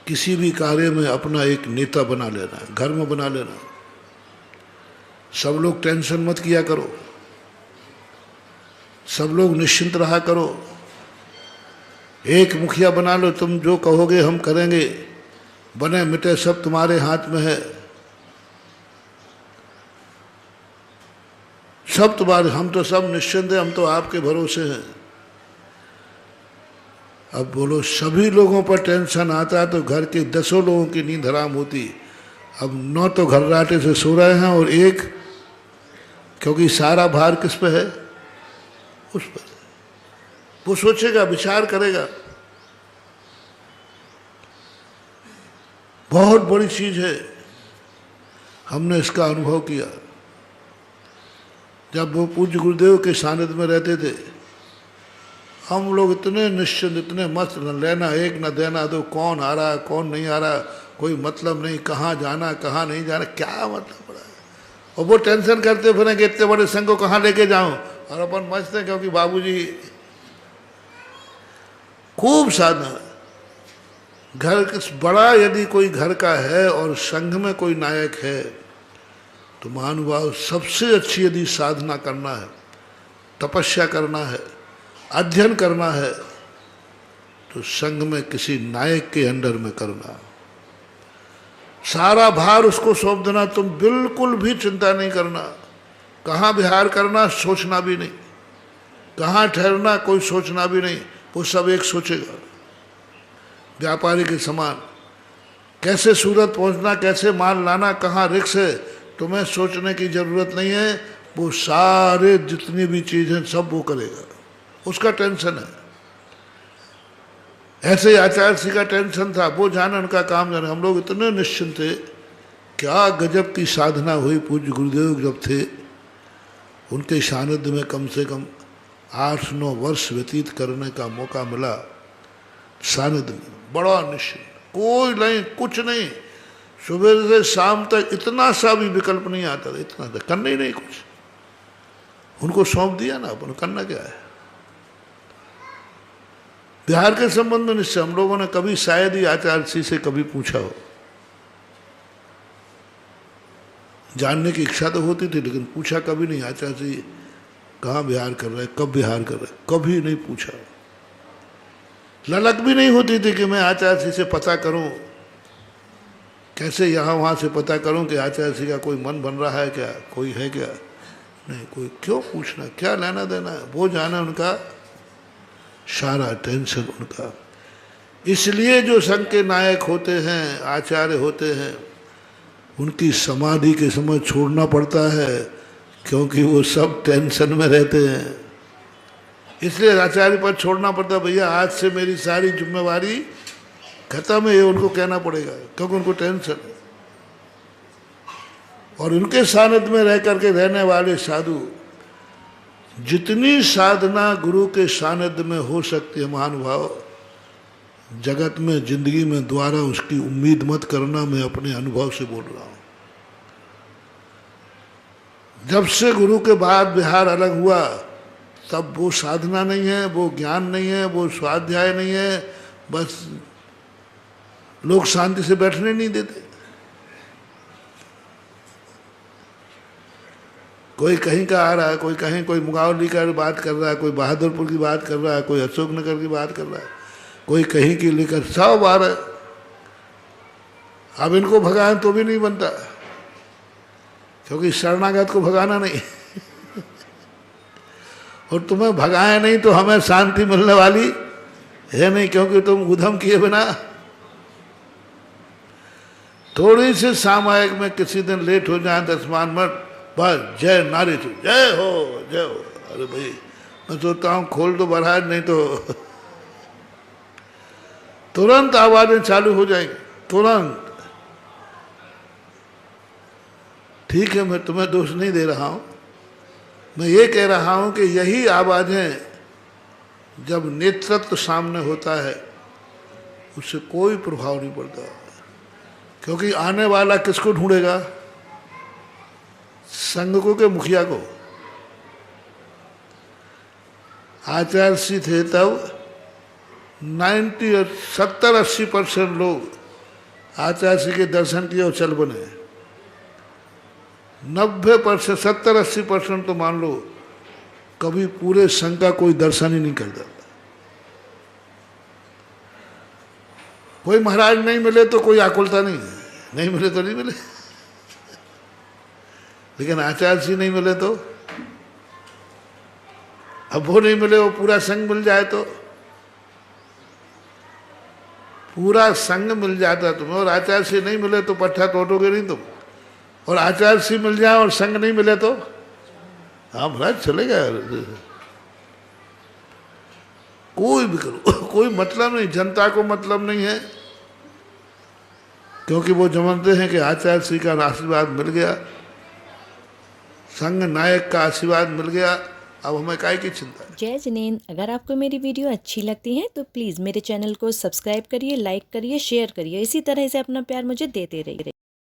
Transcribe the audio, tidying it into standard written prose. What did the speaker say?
किसी भी कार्य में अपना एक नेता बना लेना, घर में बना लेना। सब लोग टेंशन मत किया करो, सब लोग निश्चिंत रहा करो। एक मुखिया बना लो, तुम जो कहोगे हम करेंगे, बने मिटे सब तुम्हारे हाथ में है, सब तुम्हारे, हम तो सब निश्चिंत हैं, हम तो आपके भरोसे हैं। अब बोलो सभी लोगों पर टेंशन आता है तो घर के 10 लोगों की नींद हराम होती। अब 9 तो घर्राटे से सो रहे हैं और एक, क्योंकि सारा भार किस पे है? उस पर। वो सोचेगा, विचार करेगा। बहुत बड़ी चीज है, हमने इसका अनुभव किया। जब वो पूज्य गुरुदेव के सानिध्य में रहते थे, हम लोग इतने निश्चिंत, इतने मस्त, न लेना एक न देना दो, कौन आ रहा है कौन नहीं आ रहा, कोई मतलब नहीं, कहाँ जाना कहाँ नहीं जाना, क्या मतलब पड़ा है। और वो टेंशन करते फिर कि इतने बड़े संघ को कहाँ लेके जाऊं, और अपन मस्त हैं क्योंकि बाबूजी खूब साधना। घर बड़ा यदि कोई घर का है और संघ में कोई नायक है तो महानुभाव सबसे अच्छी यदि साधना करना है, तपस्या करना है, अध्ययन करना है तो संघ में किसी नायक के अंडर में करना। सारा भार उसको सौंप देना, तुम बिल्कुल भी चिंता नहीं करना। कहाँ विहार करना सोचना भी नहीं, कहाँ ठहरना कोई सोचना भी नहीं, वो सब एक सोचेगा। व्यापारी के समान कैसे सूरत पहुंचना, कैसे माल लाना, कहाँ रिक्स है, तुम्हें सोचने की जरूरत नहीं है। वो सारे जितनी भी चीजें सब वो करेगा, उसका टेंशन है। ऐसे ही आचार्य जी का टेंशन था, वो जाने उनका काम जाने। हम लोग इतने निश्चिंत थे, क्या गजब की साधना हुई। पूज्य गुरुदेव जब थे, उनके सानिध्य में कम से कम 8-9 वर्ष व्यतीत करने का मौका मिला। सानिध्य में बड़ा निश्चिंत, कोई नहीं, कुछ नहीं, सुबह से शाम तक इतना सा भी विकल्प नहीं आता था, इतना था, करना ही नहीं कुछ। उनको सौंप दिया ना, अपन करना क्या है। बिहार के संबंध में निश्चय हम लोगों ने कभी शायद ही आचार्य जी से कभी पूछा हो, जानने की इच्छा तो होती थी लेकिन पूछा कभी नहीं, आचार्य जी कहाँ बिहार कर रहे, कब बिहार कर रहे, कभी नहीं पूछा। ललक भी नहीं होती थी कि मैं आचार्य जी से पता करूं, कैसे यहाँ वहाँ से पता करूं कि आचार्य जी का कोई मन बन रहा है क्या, कोई है क्या, नहीं, कोई क्यों पूछना, क्या लेना देना है। वो जाना उनका सारा टेंशन उनका। इसलिए जो संघ के नायक होते हैं, आचार्य होते हैं, उनकी समाधि के समय छोड़ना पड़ता है, क्योंकि वो सब टेंशन में रहते हैं। इसलिए आचार्य पद छोड़ना पड़ता है, भैया आज से मेरी सारी जिम्मेवारी खत्म है, ये उनको कहना पड़ेगा, क्योंकि उनको टेंशन है। और उनके सानिध्य में रह करके रहने वाले साधु, जितनी साधना गुरु के सानिध्य में हो सकती है महानुभाव, जगत में जिंदगी में द्वारा उसकी उम्मीद मत करना। मैं अपने अनुभव से बोल रहा हूं। जब से गुरु के बाद बिहार अलग हुआ, तब वो साधना नहीं है, वो ज्ञान नहीं है, वो स्वाध्याय नहीं है, बस लोग शांति से बैठने नहीं देते। कोई कहीं का आ रहा है, कोई कहीं, कोई मुगावली का बात कर रहा है, कोई बहादुरपुर की बात कर रहा है, कोई अशोकनगर की बात कर रहा है, कोई कहीं की लेकर सब आ रहा है। अब इनको भगाएं तो भी नहीं बनता, क्योंकि शरणागत को भगाना नहीं और तुम्हें भगाए नहीं तो हमें शांति मिलने वाली है नहीं, क्योंकि तुम उधम किए बिना थोड़ी सी सामायिक में किसी दिन लेट हो जाए 10 मिनट, बस जय नारी थी, जय हो जय हो। अरे भाई मैं सोचता हूँ खोल तो महाराज, नहीं तो तुरंत आवाजें चालू हो जाएंगी, तुरंत। ठीक है, मैं तुम्हें दोष नहीं दे रहा हूं, मैं ये कह रहा हूं कि यही आवाजें जब नेतृत्व सामने होता है उससे कोई प्रभाव नहीं पड़ता, क्योंकि आने वाला किसको ढूंढेगा? संघ को के मुखिया को। आचार्य थे तब 70-80% लोग आचार्य श्री के दर्शन किए और चल बने। 90%, 70-80% तो मान लो कभी पूरे संघ का कोई दर्शन ही नहीं करता। कोई महाराज नहीं मिले तो कोई आकुलता नहीं है, नहीं मिले तो नहीं मिले, लेकिन आचार्य जी नहीं मिले तो, अब वो नहीं मिले, वो पूरा संघ मिल जाए तो, पूरा संघ मिल जाता तुम्हें, और आचार्य से नहीं मिले तो पट्टा तोड़ोगे नहीं तुम। और आचार्य से मिल जाए और संघ नहीं मिले तो हाँ महाराज चलेगा, कोई भी करो, कोई मतलब नहीं, जनता को मतलब नहीं है, क्योंकि वो समझते हैं कि आचार्य श्री का आशीर्वाद मिल गया, संघ नायक का आशीर्वाद मिल गया, अब हमें काय की चिंता है। जय जिनेंद्र, अगर आपको मेरी वीडियो अच्छी लगती है तो प्लीज़ मेरे चैनल को सब्सक्राइब करिए, लाइक करिए, शेयर करिए। इसी तरह से अपना प्यार मुझे देते रहिए।